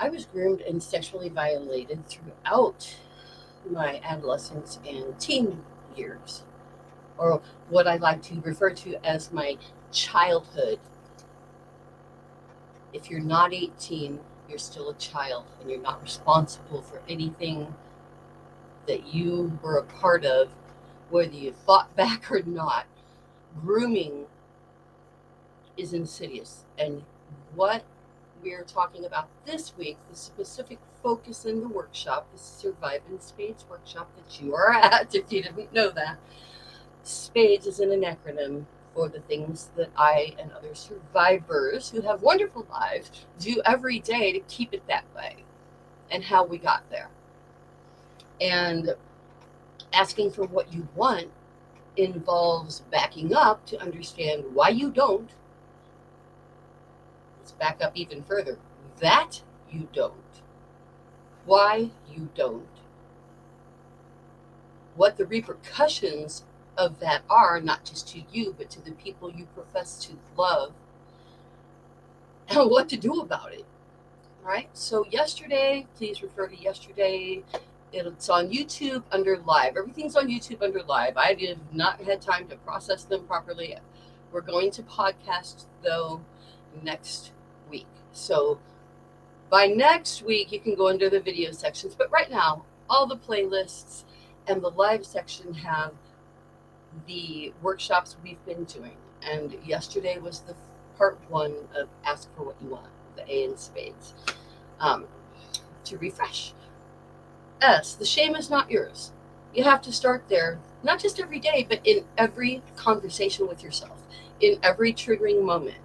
I was groomed and sexually violated throughout my adolescence and teen years, or what I like to refer to as my childhood. If you're not 18, you're still a child and you're not responsible for anything that you were a part of, whether you fought back or not. Grooming is insidious. And what we're talking about this week, the specific focus in the workshop, the Survive in Spades workshop that you are at, if you didn't know that, SPADES is an acronym for the things that I and other survivors who have wonderful lives do every day to keep it that way, and how we got there. And asking for what you want involves backing up to understand why you don't. Let's back up even further. That you don't. Why you don't. What the repercussions of that are, not just to you, but to the people you profess to love, and what to do about it. Right? So yesterday, please refer to yesterday. It's on YouTube under live. Everything's on YouTube under live. I have not had time to process them properly. We're going to podcast, though, next week. So by next week, you can go under the video sections. But right now, all the playlists and the live section have the workshops we've been doing. And yesterday was the part 1 of Ask for What You Want, the A in Spades. To refresh. S, the shame is not yours. You have to start there, not just every day, but in every conversation with yourself, in every triggering moment.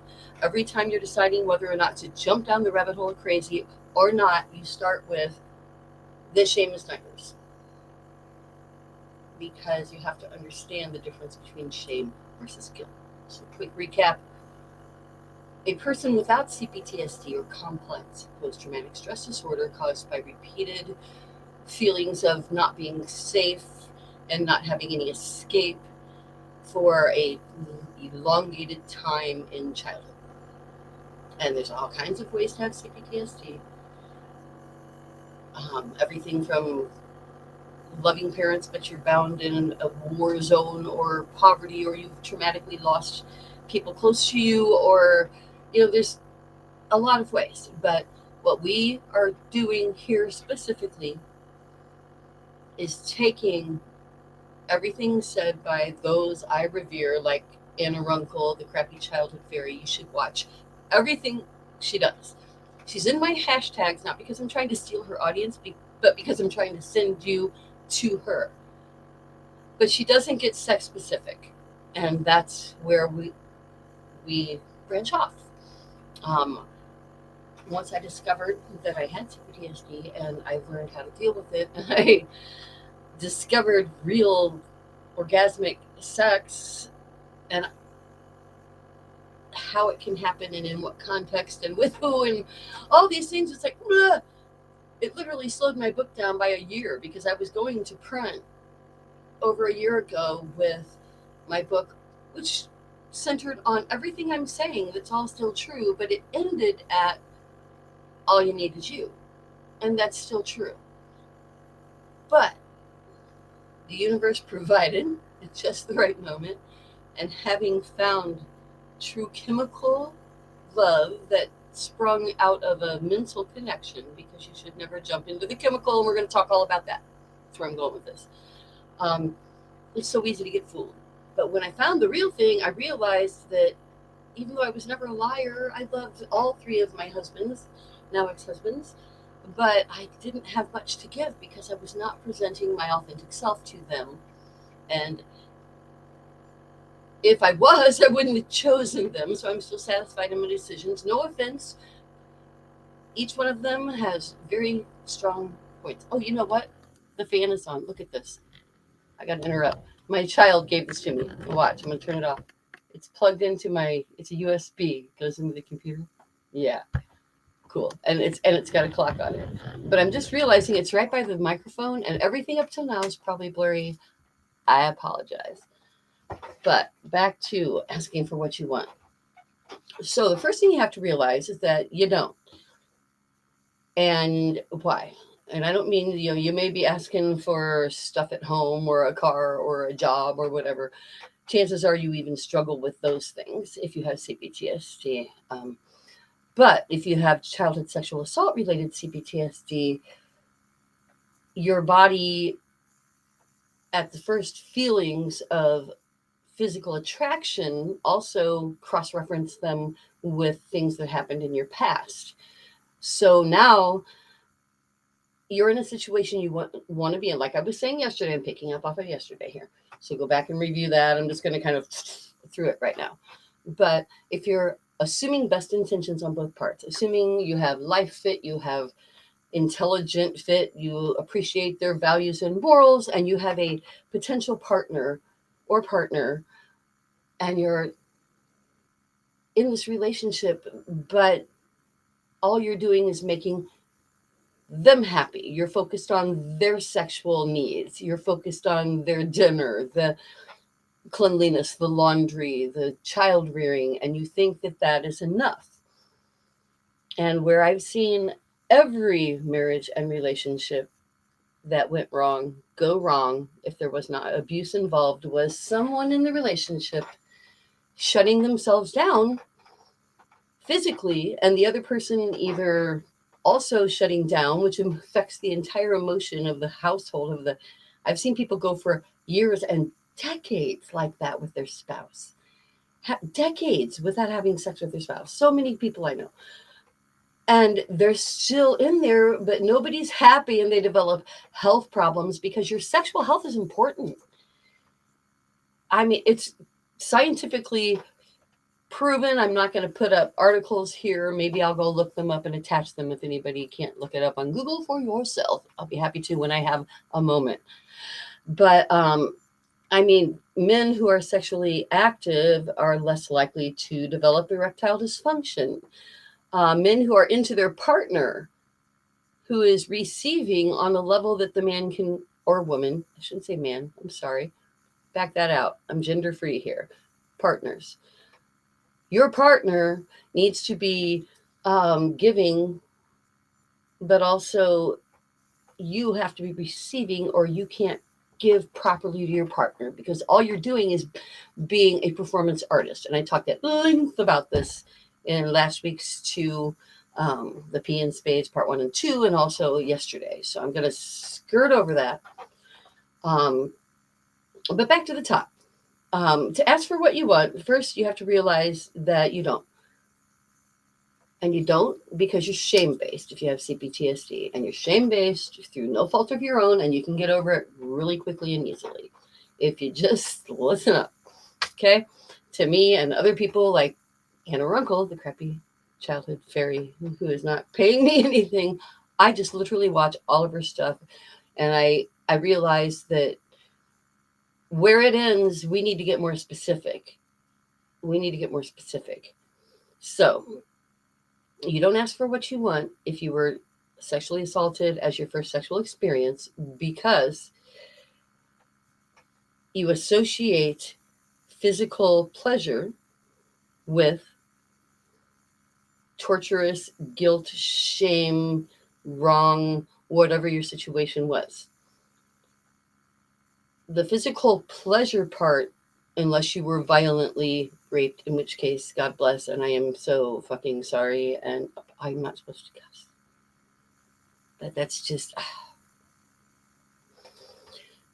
Every time you're deciding whether or not to jump down the rabbit hole of crazy or not, you start with, this shame is not yours. Because you have to understand the difference between shame versus guilt. So quick recap. A person without cPTSD or complex post-traumatic stress disorder caused by repeated feelings of not being safe and not having any escape for a elongated time in childhood. And there's all kinds of ways to have cPTSD. Everything from loving parents, but you're bound in a war zone or poverty, or you've traumatically lost people close to you, or, there's a lot of ways. But what we are doing here specifically is taking everything said by those I revere, like Anna Runkle, the Crappychildhoodfairy. You should watch everything she does. She's in my hashtags, not because I'm trying to steal her audience, but because I'm trying to send you to her. But she doesn't get sex specific, and that's where we branch off. Once I discovered that I had cPTSD and I learned how to deal with it, and I discovered real orgasmic sex and how it can happen and in what context and with who and all these things, it's like, bleh. It literally slowed my book down by a year, because I was going to print over a year ago with my book, which centered on everything I'm saying that's all still true, but it ended at all you need is you. And that's still true. But the universe provided at just the right moment, and having found true chemical love that sprung out of a mental connection, because you should never jump into the chemical, and we're going to talk all about that. That's where I'm going with this. It's so easy to get fooled. But when I found the real thing, I realized that even though I was never a liar, I loved all 3 of my husbands, now ex-husbands, but I didn't have much to give because I was not presenting my authentic self to them. And if I was, I wouldn't have chosen them, so I'm still satisfied in my decisions. No offense. Each one of them has very strong points. Oh, you know what? The fan is on. Look at this. I got to interrupt. My child gave this to me. Watch. I'm going to turn it off. It's plugged into it's a USB. It goes into the computer. Yeah. Cool. And it's got a clock on it. But I'm just realizing it's right by the microphone, and everything up till now is probably blurry. I apologize. But back to asking for what you want. So the first thing you have to realize is that you don't. And why? And I don't mean, you may be asking for stuff at home or a car or a job or whatever. Chances are you even struggle with those things if you have cPTSD. But if you have childhood sexual assault related cPTSD, your body, at the first feelings of physical attraction, also cross reference them with things that happened in your past. So now you're in a situation you want to be in. Like I was saying yesterday, I'm picking up off of yesterday here. So go back and review that. I'm just going to kind of through it right now. But if you're assuming best intentions on both parts, assuming you have life fit, you have intelligent fit, you appreciate their values and morals, and you have a potential partner or partner, and you're in this relationship, but all you're doing is making them happy. You're focused on their sexual needs. You're focused on their dinner, the cleanliness, the laundry, the child rearing, and you think that that is enough. And where I've seen every marriage and relationship that went wrong go wrong, if there was not abuse involved, was someone in the relationship shutting themselves down physically, and the other person either also shutting down, which affects the entire emotion of the household. I've seen people go for years and decades like that with their spouse, decades without having sex with their spouse. So many people I know, and they're still in there, but nobody's happy, and they develop health problems because your sexual health is important. I mean, it's scientifically proven. I'm not going to put up articles here. Maybe I'll go look them up and attach them if anybody can't look it up on Google for yourself. I'll be happy to when I have a moment. But I mean, men who are sexually active are less likely to develop erectile dysfunction. Men who are into their partner who is receiving on a level that the man can, or woman, I shouldn't say man, I'm sorry, back that out. I'm gender free here. Partners. Your partner needs to be giving, but also you have to be receiving, or you can't give properly to your partner, because all you're doing is being a performance artist. And I talked at length about this in last week's the P in Spades part 1 and 2, and also yesterday. So I'm going to skirt over that. But back to the top. To ask for what you want, first you have to realize that you don't. And you don't because you're shame-based if you have cPTSD. And you're shame-based through no fault of your own, and you can get over it really quickly and easily if you just listen up. Okay? To me and other people like Hannah Runkle, the Crappychildhoodfairy, who is not paying me anything, I just literally watch all of her stuff. And I realize that where it ends, we need to get more specific. So you don't ask for what you want if you were sexually assaulted as your first sexual experience, because you associate physical pleasure with torturous guilt, shame, wrong, whatever your situation was. The physical pleasure part, unless you were violently raped, in which case, God bless, and I am so fucking sorry, and I'm not supposed to cuss. But that's just...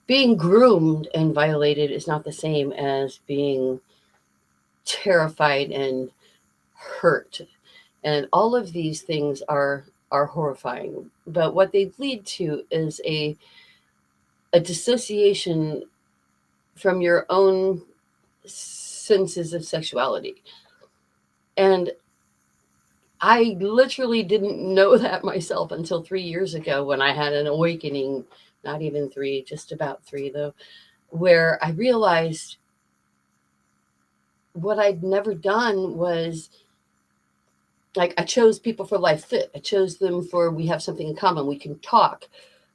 Being groomed and violated is not the same as being terrified and hurt. And all of these things are horrifying. But what they lead to is a dissociation from your own senses of sexuality. And I literally didn't know that myself until 3 years ago, when I had an awakening, not even 3, just about 3 though, where I realized what I'd never done was, like, I chose people for life fit. I chose them for, we have something in common, we can talk,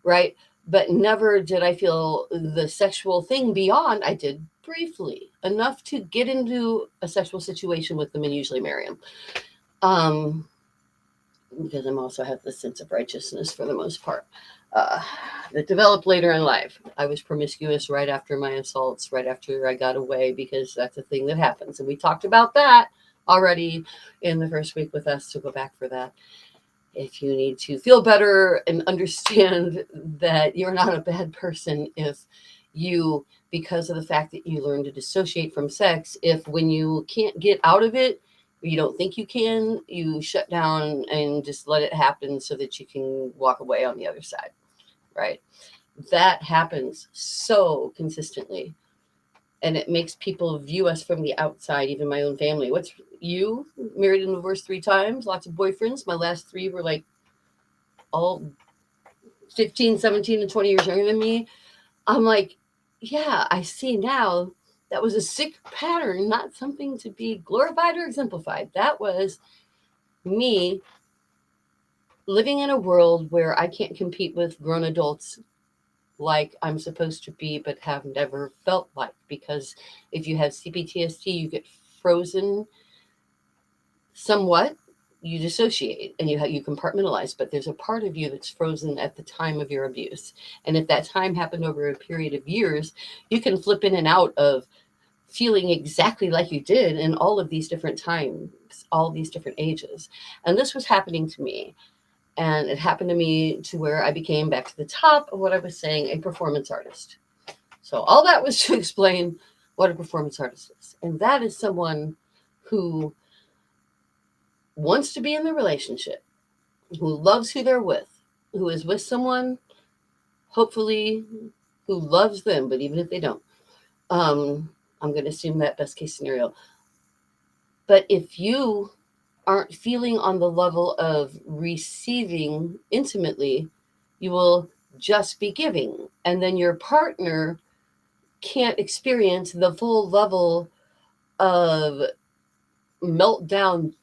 right? But never did I feel the sexual thing beyond. I did briefly, enough to get into a sexual situation with them and usually marry them. because I'm also have this sense of righteousness for the most part. Uh, that developed later in life. I was promiscuous right after my assaults, right after I got away, because that's a thing that happens. And we talked about that already in the first week with us, so go back for that. If you need to feel better and understand that you're not a bad person if you, because of the fact that you learn to dissociate from sex, if when you can't get out of it, you don't think you can, you shut down and just let it happen so that you can walk away on the other side, right? That happens so consistently. And it makes people view us from the outside, even my own family. What's you married and divorced 3 times, lots of boyfriends. My last 3 were like all 15, 17, and 20 years younger than me. I'm like, yeah, I see now that was a sick pattern, not something to be glorified or exemplified. That was me living in a world where I can't compete with grown adults like I'm supposed to be, but have never felt like. Because if you have cPTSD, you get frozen somewhat, you dissociate and you compartmentalize, but there's a part of you that's frozen at the time of your abuse. And if that time happened over a period of years, you can flip in and out of feeling exactly like you did in all of these different times, all these different ages. And this was happening to me. And it happened to me to where I became, back to the top of what I was saying, a performance artist. So all that was to explain what a performance artist is. And that is someone who wants to be in the relationship, who loves who they're with, who is with someone, hopefully, who loves them, but even if they don't, I'm going to assume that best case scenario. But if you aren't feeling on the level of receiving intimately, you will just be giving. And then your partner can't experience the full level of meltdown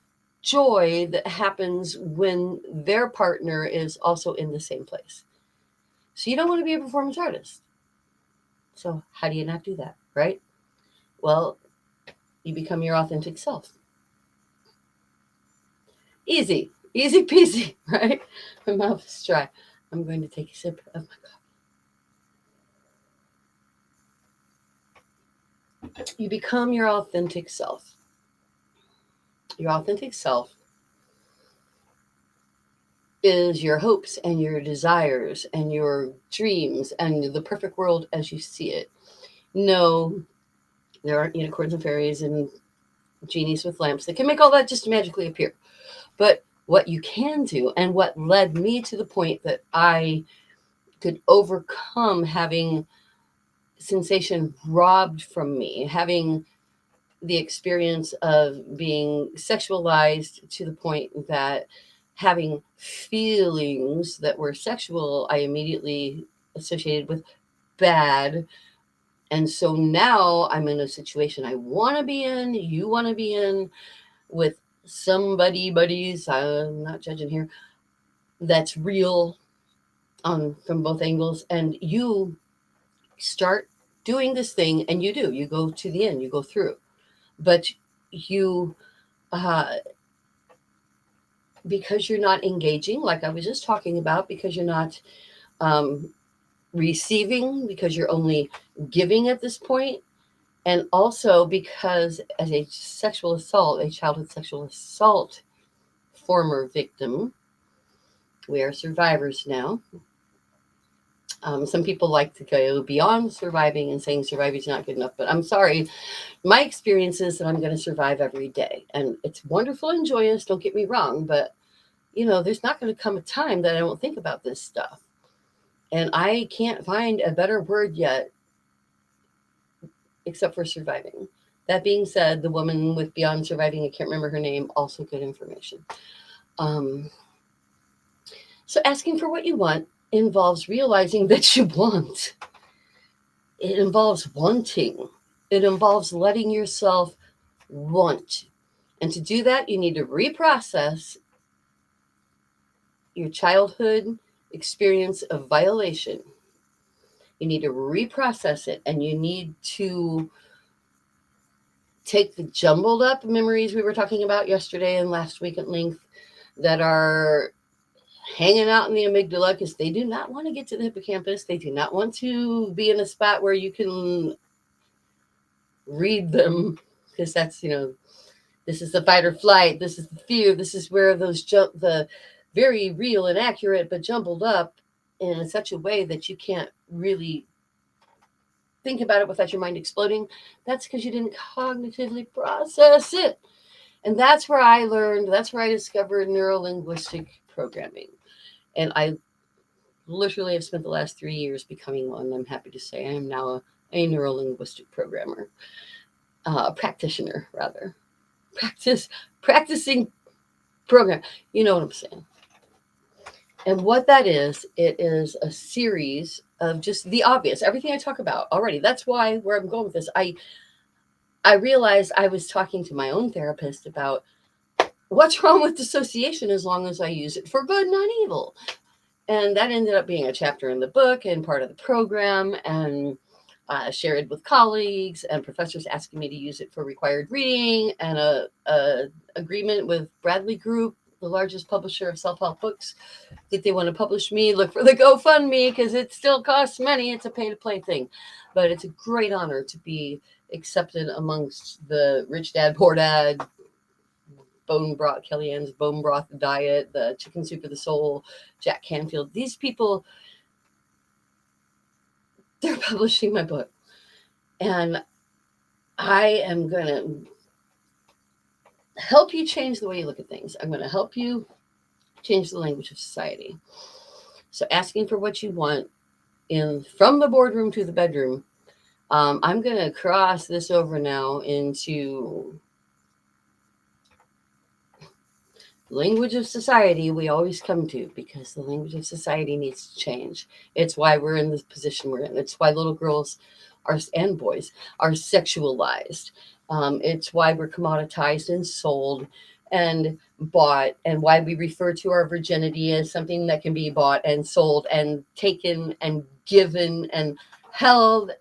joy that happens when their partner is also in the same place. So you don't want to be a performance artist. So how do you not do that, right? Well, you become your authentic self. Easy peasy, right? My mouth is dry. I'm going to take a sip of my coffee. You become your authentic self. Your authentic self is your hopes and your desires and your dreams and the perfect world as you see it. No, there aren't unicorns and fairies and genies with lamps that can make all that just magically appear. But what you can do, and what led me to the point that I could overcome having sensation robbed from me, having the experience of being sexualized to the point that having feelings that were sexual, I immediately associated with bad. And so now I'm in a situation I want to be in, you want to be in, with somebody, buddies, I'm not judging here, that's real from both angles. And you start doing this thing, and you go to the end, you go through. But you, because you're not engaging, like I was just talking about, because you're not receiving, because you're only giving at this point, and also because as a childhood sexual assault former victim, we are survivors now. Some people like to go beyond surviving and saying surviving is not good enough, but I'm sorry. My experience is that I'm going to survive every day, and it's wonderful and joyous, don't get me wrong, but there's not going to come a time that I don't think about this stuff. And I can't find a better word yet except for surviving. That being said, the woman with Beyond Surviving, I can't remember her name, also good information. So asking for what you want involves realizing that you want. It involves wanting. It involves letting yourself want. And to do that, you need to reprocess your childhood experience of violation. You need to reprocess it, and you need to take the jumbled up memories we were talking about yesterday and last week at length that are hanging out in the amygdala because they do not want to get to the hippocampus. They do not want to be in a spot where you can read them, because that's, this is the fight or flight. This is the fear. This is where the very real and accurate, but jumbled up in such a way that you can't really think about it without your mind exploding. That's because you didn't cognitively process it. And that's where I discovered neuro-linguistic programming. And I literally have spent the last 3 years becoming one. I'm happy to say I am now a neuro-linguistic programmer, practitioner, rather. Practicing program. You know what I'm saying. And what that is, it is a series of just the obvious, everything I talk about already. That's where I'm going with this. I realized I was talking to my own therapist about what's wrong with dissociation as long as I use it for good, not evil. And that ended up being a chapter in the book and part of the program, and shared with colleagues and professors asking me to use it for required reading, and a agreement with Bradley Group, the largest publisher of self-help books, that they want to publish me. Look for the GoFundMe because it still costs money. It's a pay-to-play thing. But it's a great honor to be accepted amongst the Rich Dad, Poor Dad, Kellyanne's bone broth diet, the Chicken Soup for the Soul, Jack Canfield. These people, they're publishing my book. And I am going to help you change the way you look at things. I'm going to help you change the language of society. So asking for what you want from the boardroom to the bedroom. I'm going to cross this over now into language of society we always come to, because the language of society needs to change. It's why we're in this position we're in. It's why little girls and boys are sexualized. It's why we're commoditized and sold and bought, and why we refer to our virginity as something that can be bought and sold and taken and given and held,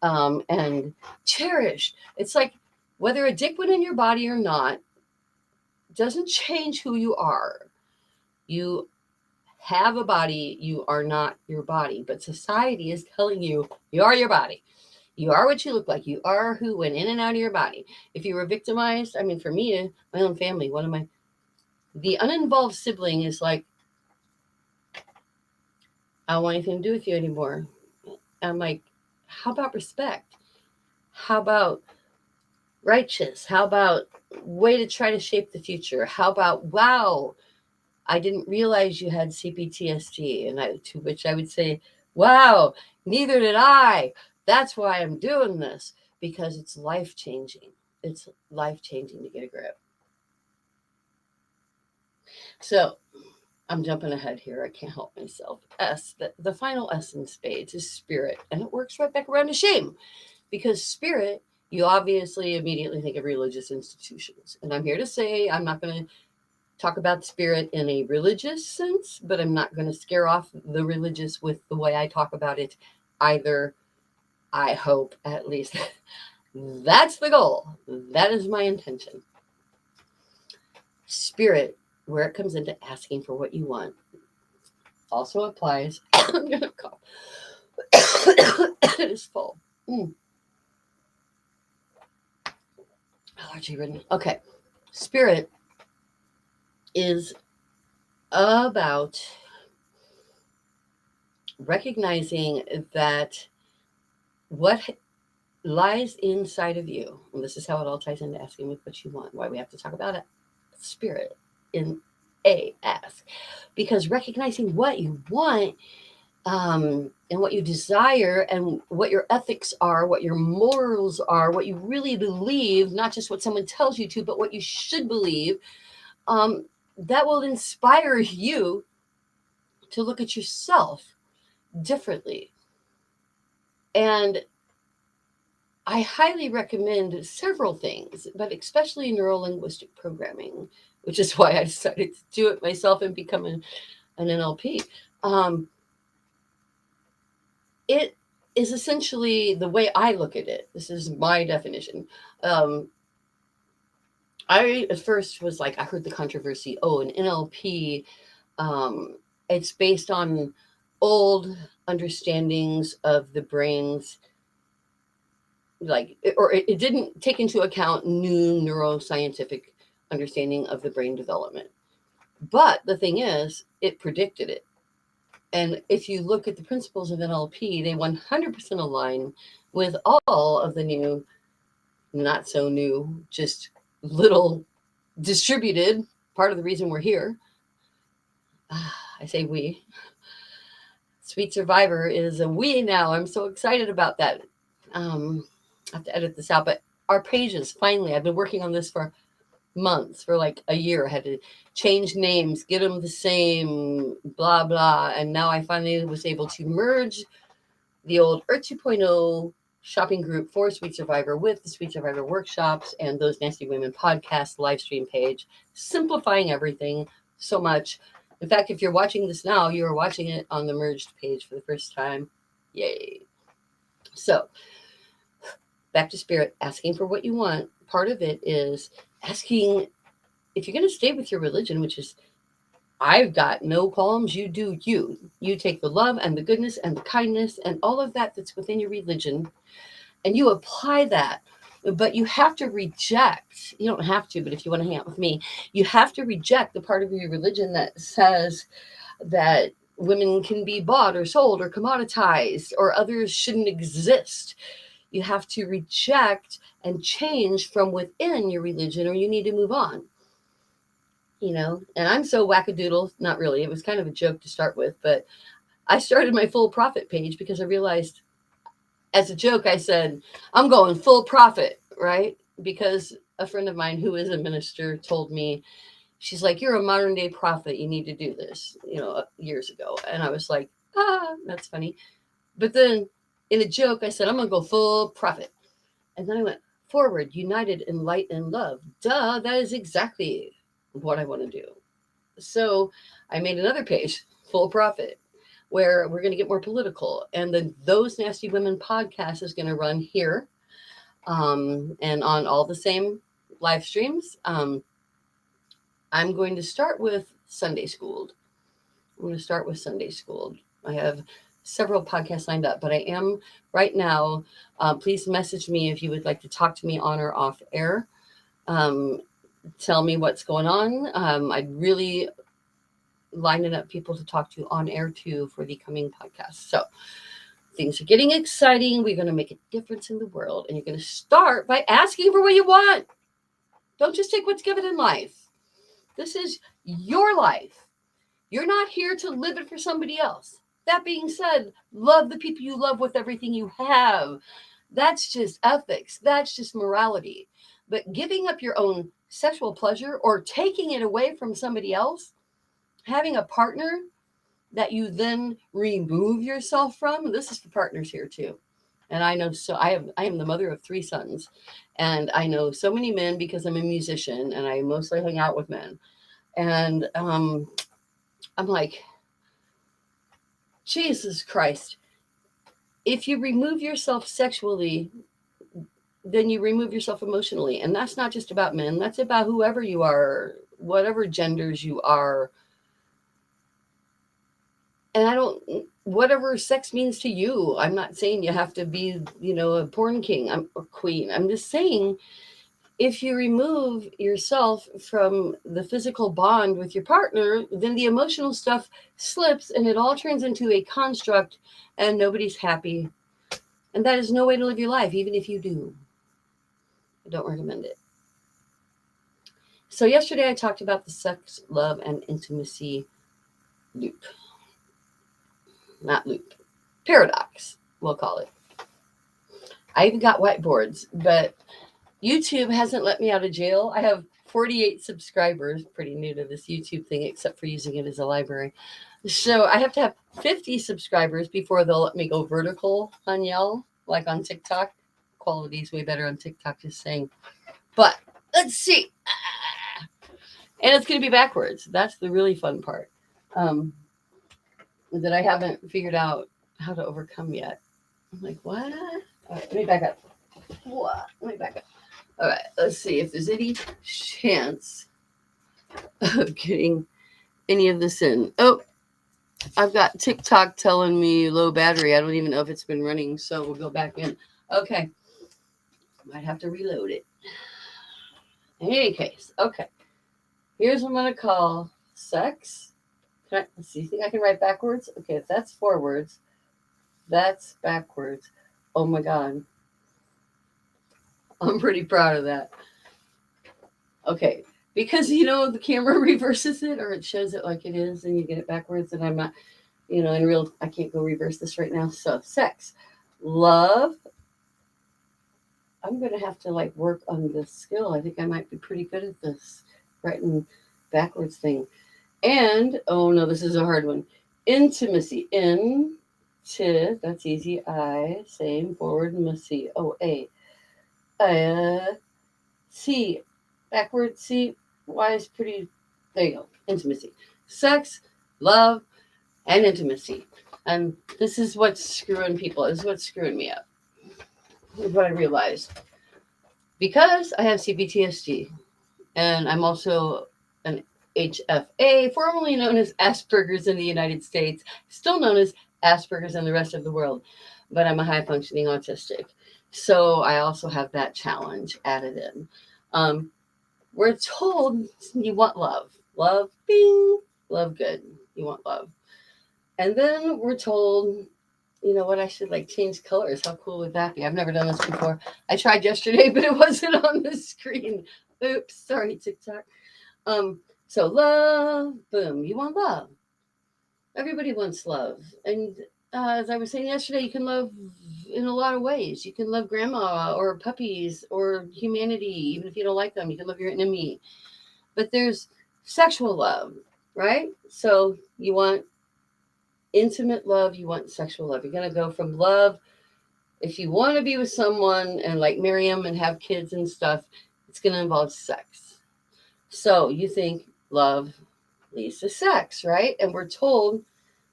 and cherished. It's like whether a dick went in your body or not doesn't change who you are. You have a body, you are not your body. But society is telling you you are your body. You are what you look like. You are who went in and out of your body. If you were victimized, I mean, for me, my own family, the uninvolved sibling is like, I don't want anything to do with you anymore. I'm like, how about respect? How about righteous? How about way to try to shape the future? How about, wow, I didn't realize you had cPTSD. And to which I would say, wow, neither did I. That's why I'm doing this, because it's life-changing. It's life-changing to get a grip. So I'm jumping ahead here. I can't help myself. The final S in spades is spirit. And it works right back around to shame, because spirit, you obviously immediately think of religious institutions. And I'm here to say I'm not going to talk about spirit in a religious sense, but I'm not going to scare off the religious with the way I talk about it either. I hope, at least. That's the goal. That is my intention. Spirit, where it comes into asking for what you want, also applies. I'm going to cough. It is full. Allergy ridden. Okay. Spirit is about recognizing that what lies inside of you, and this is how it all ties into asking with what you want, why we have to talk about it, spirit in ask, because recognizing what you want, and what you desire, and what your ethics are, what your morals are, what you really believe, not just what someone tells you to, but what you should believe, that will inspire you to look at yourself differently. And I highly recommend several things, but especially neuro-linguistic programming, which is why I decided to do it myself and become an NLP. It is essentially, the way I look at it, this is my definition. I at first was like, I heard the controversy. Oh, an NLP, it's based on old understandings of the brain's, like, or it didn't take into account new neuroscientific understanding of the brain development. But the thing is, it predicted it. And if you look at the principles of NLP, they 100% align with all of the new, not so new, just little distributed, part of the reason we're here. I say we. Sweet Survivor is a we now. I'm so excited about that. I have to edit this out, but our pages, finally, I've been working on this for months, for like a year. I had to change names, get them the same, blah, blah. And now I finally was able to merge the old Earth 2.0 shopping group for Sweet Survivor with the Sweet Survivor workshops and those Nasty Women podcast live stream page, simplifying everything so much. In fact, if you're watching this now, you are watching it on the merged page for the first time. Yay. So back to spirit, asking for what you want. Part of it is asking if you're going to stay with your religion, which is, I've got no qualms. You do you. You take the love and the goodness and the kindness and all of that that's within your religion, and you apply that. But you have to reject, you don't have to, but if you want to hang out with me, you have to reject the part of your religion that says that women can be bought or sold or commoditized or others shouldn't exist. You have to reject and change from within your religion, or you need to move on. You know, and I'm so wackadoodle, not really. It was kind of a joke to start with, but I started my full profit page because I realized, as a joke, I said, I'm going full profit, right? Because a friend of mine who is a minister told me, she's like, you're a modern day prophet. You need to do this, years ago. And I was like, that's funny. But then in a joke, I said, I'm going to go full profit. And then I went, forward, united in light and love. Duh, that is exactly what I want to do. So I made another page, full profit, where we're going to get more political. And then Those Nasty Women podcast is going to run here, and on all the same live streams. I'm going to start with Sunday Schooled. I have several podcasts lined up, but I am right now. Please message me if you would like to talk to me on or off air. Tell me what's going on. I'd really lining up people to talk to on air too for the coming podcast. So things are getting exciting. We're going to make a difference in the world, and you're going to start by asking for what you want. Don't just take what's given in life. This is your life. You're not here to live it for somebody else. That being said, love the people you love with everything you have. That's just ethics. That's just morality. But giving up your own sexual pleasure or taking it away from somebody else, having a partner that you then remove yourself from, this is for partners here too. And I know, so I am the mother of 3 sons, and I know so many men because I'm a musician and I mostly hang out with men. And I'm like, Jesus Christ, if you remove yourself sexually, then you remove yourself emotionally. And that's not just about men. That's about whoever you are, whatever genders you are. And whatever sex means to you, I'm not saying you have to be, a porn king or queen. I'm just saying, if you remove yourself from the physical bond with your partner, then the emotional stuff slips and it all turns into a construct and nobody's happy. And that is no way to live your life, even if you do. I don't recommend it. So yesterday I talked about the sex, love, and intimacy loop. Not loop. Paradox, we'll call it. I even got whiteboards, but YouTube hasn't let me out of jail. I have 48 subscribers, pretty new to this YouTube thing, except for using it as a library. So I have to have 50 subscribers before they'll let me go vertical on Yell, like on TikTok. Quality's way better on TikTok, just saying. But let's see. And it's going to be backwards. That's the really fun part that I haven't figured out how to overcome yet. I'm like, what? All right, let me back up. What? Let me back up. All right, let's see if there's any chance of getting any of this in. Oh, I've got TikTok telling me low battery. I don't even know if it's been running, so we'll go back in. Okay. Might have to reload it. In any case, okay. Here's what I'm going to call sex. Let's see, you think I can write backwards? Okay, if that's forwards, that's backwards. Oh my God. I'm pretty proud of that. Okay, because the camera reverses it or it shows it like it is and you get it backwards, and I'm not, in real, I can't go reverse this right now. So, sex, love. I'm going to have to work on this skill. I think I might be pretty good at this writing backwards thing. And, oh no, this is a hard one. Intimacy. That's easy. I, same, forward, macy. O-A. C, backwards, C, Y is pretty, there you go, intimacy. Sex, love, and intimacy. And this is what's screwing people. This is what's screwing me up. This is what I realized. Because I have cPTSD, and I'm also an HFA, formerly known as Asperger's in the United States, still known as Asperger's in the rest of the world, but I'm a high-functioning autistic. So I also have that challenge added in. We're told you want love. Love, bing, love good. You want love. And then we're told, you know what, I should change colors. How cool would that be? I've never done this before. I tried yesterday, but it wasn't on the screen. Oops, sorry, TikTok. So love, boom, you want love. Everybody wants love. And as I was saying yesterday, you can love in a lot of ways. You can love grandma or puppies or humanity, even if you don't like them. You can love your enemy. But there's sexual love, right? So you want intimate love, you want sexual love. You're going to go from love. If you want to be with someone and marry them and have kids and stuff, it's going to involve sex. So you think love leads to sex, right? And we're told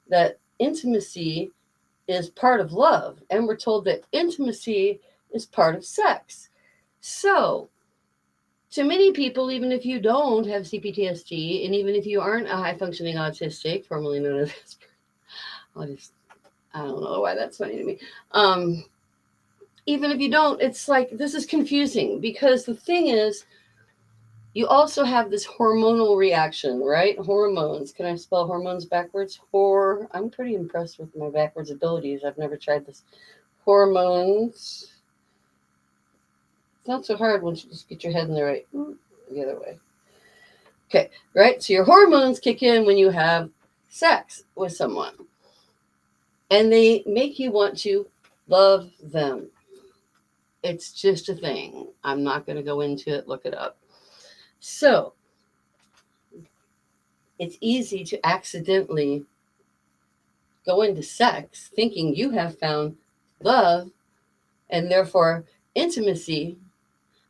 that intimacy is part of love. And we're told that intimacy is part of sex. So to many people, even if you don't have cPTSD, and even if you aren't a high-functioning autistic, formerly known as I don't know why that's funny to me. Even if you don't, it's this is confusing because the thing is, you also have this hormonal reaction, right? Hormones. Can I spell hormones backwards? I'm pretty impressed with my backwards abilities. I've never tried this. Hormones. It's not so hard once you just get your head in the other way. Okay, right? So your hormones kick in when you have sex with someone. And they make you want to love them. It's just a thing. I'm not going to go into it. Look it up. So it's easy to accidentally go into sex thinking you have found love and therefore intimacy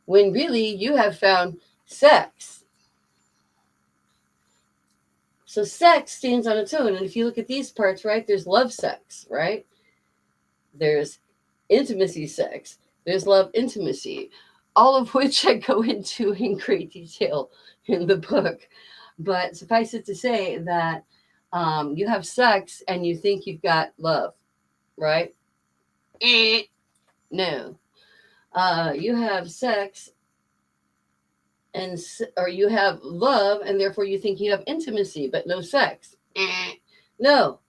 when really you have found sex. So sex stands on its own. And if you look at these parts, right, there's love sex, right? There's intimacy sex. There's love intimacy, all of which I go into in great detail in the book. But suffice it to say that you have sex and you think you've got love, right? No. You have sex or you have love and therefore you think you have intimacy, but no sex. No.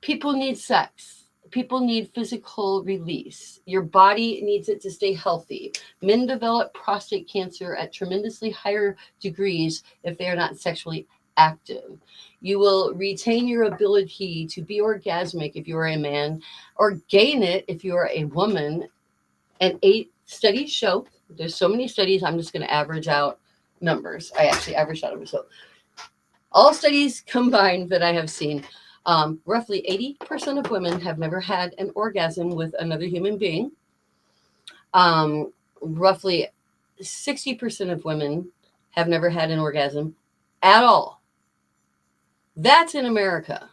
People need sex. People need physical release. Your body needs it to stay healthy. Men develop prostate cancer at tremendously higher degrees if they are not sexually active. You will retain your ability to be orgasmic if you are a man, or gain it if you are a woman. And 8 studies show, there's so many studies, I'm just going to average out numbers. I actually averaged out numbers. So all studies combined that I have seen, roughly 80% of women have never had an orgasm with another human being. Roughly 60% of women have never had an orgasm at all. That's in America.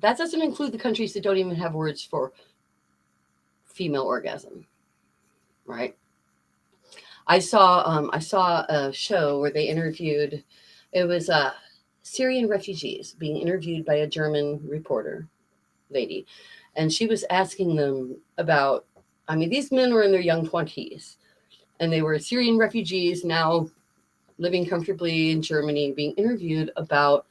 That doesn't include the countries that don't even have words for female orgasm, right? I saw a show where they interviewed. It was Syrian refugees being interviewed by a German reporter lady, and she was asking them about. I mean, these men were in their young 20s, and they were Syrian refugees now living comfortably in Germany, being interviewed about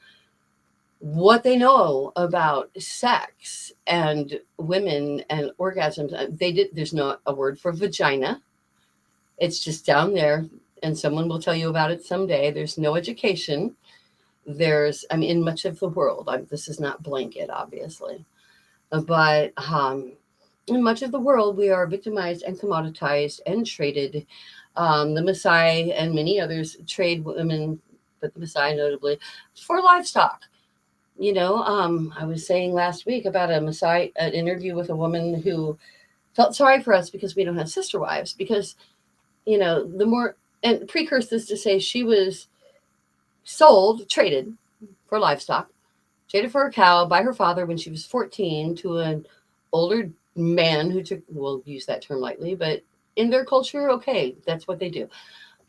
what they know about sex and women and orgasms. There's not a word for vagina. It's just down there, and someone will tell you about it someday. There's no education. In much of the world, this is not blanket, obviously, but in much of the world, we are victimized and commoditized and traded. The Maasai and many others trade women, but the Maasai notably, for livestock. I was saying last week about an interview with a woman who felt sorry for us because we don't have sister wives, because, the more, and precursors this to say she was traded for livestock, traded for a cow by her father when she was 14 to an older man who we'll use that term lightly, but in their culture, okay, that's what they do.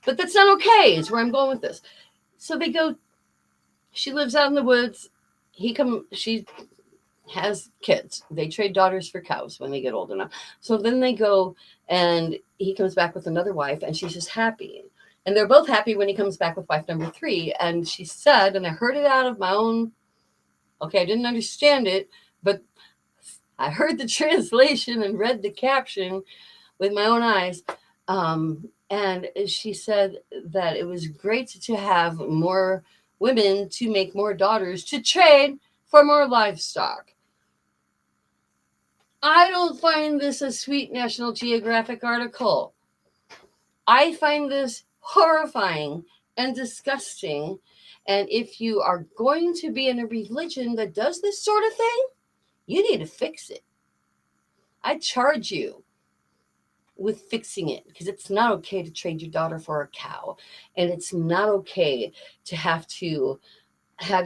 But that's not okay, is where I'm going with this. So they go, she lives out in the woods. She has kids. They trade daughters for cows when they get old enough. So then they go, and he comes back with another wife, and she's just happy. And they're both happy when he comes back with wife number 3. And she said, and I heard it out of my own, okay, I didn't understand it, but I heard the translation and read the caption with my own eyes. And she said that it was great to have more women to make more daughters to trade for more livestock. I don't find this a sweet National Geographic article. I find this horrifying and disgusting. And if you are going to be in a religion that does this sort of thing, you need to fix it. I charge you with fixing it, because it's not okay to trade your daughter for a cow. And it's not okay to have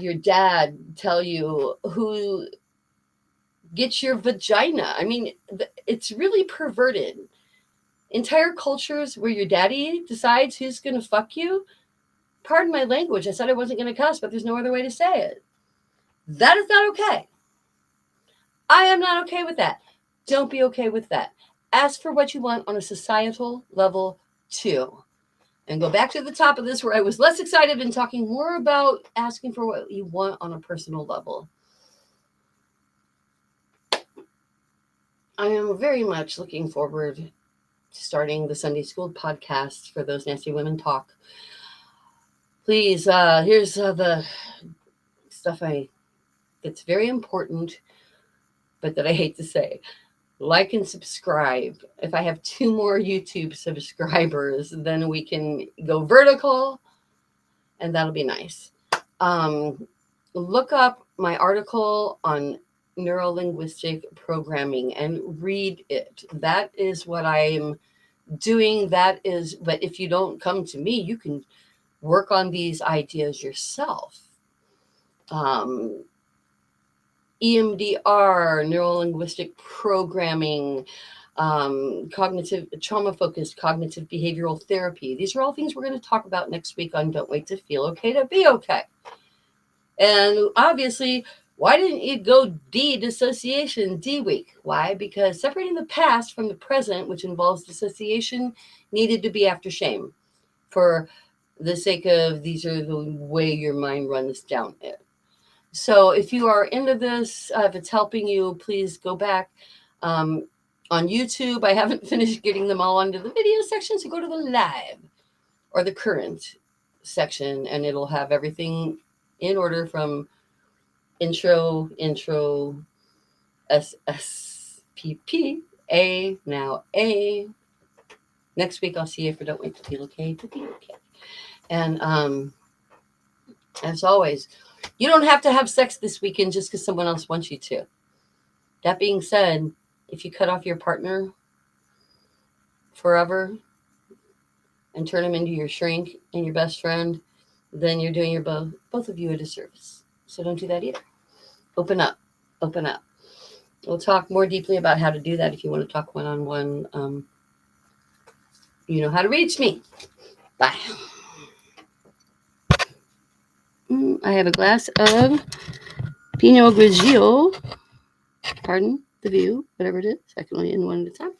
your dad tell you who gets your vagina. I mean, it's really perverted. Entire cultures where your daddy decides who's going to fuck you. Pardon my language. I said I wasn't going to cuss, but there's no other way to say it. That is not okay. I am not okay with that. Don't be okay with that. Ask for what you want on a societal level too. And go back to the top of this where I was less excited and talking more about asking for what you want on a personal level. I am very much looking forward to starting the Sunday School podcast for Those Nasty Women Talk. Please, here's the stuff it's very important, but that I hate to say. Like and subscribe. If I have 2 more YouTube subscribers, then we can go vertical, and that'll be nice. Look up my article on neurolinguistic programming and read it. That is what I'm doing. But if you don't come to me, you can work on these ideas yourself. EMDR, neuro-linguistic programming, cognitive trauma-focused cognitive behavioral therapy. These are all things we're going to talk about next week on Don't Wait to Feel Okay to Be Okay. And obviously, why didn't you go dissociation D week? Why? Because separating the past from the present, which involves dissociation, needed to be after shame for the sake of these are the way your mind runs down it. So if you are into this, if it's helping you, please go back on YouTube. I haven't finished getting them all onto the video section, so go to the live or the current section, and it'll have everything in order from intro, SSPP, A, now A. Next week, I'll see you for Don't Wait to Feel Okay to Be Okay. And as always, you don't have to have sex this weekend just because someone else wants you to. That being said, if you cut off your partner forever and turn them into your shrink and your best friend, then you're doing your both of you a disservice. So don't do that either. Open up. We'll talk more deeply about how to do that if you want to talk one-on-one. You know how to reach me. Bye. I have a glass of Pinot Grigio. Pardon the view, whatever it is. I can only end one at a time.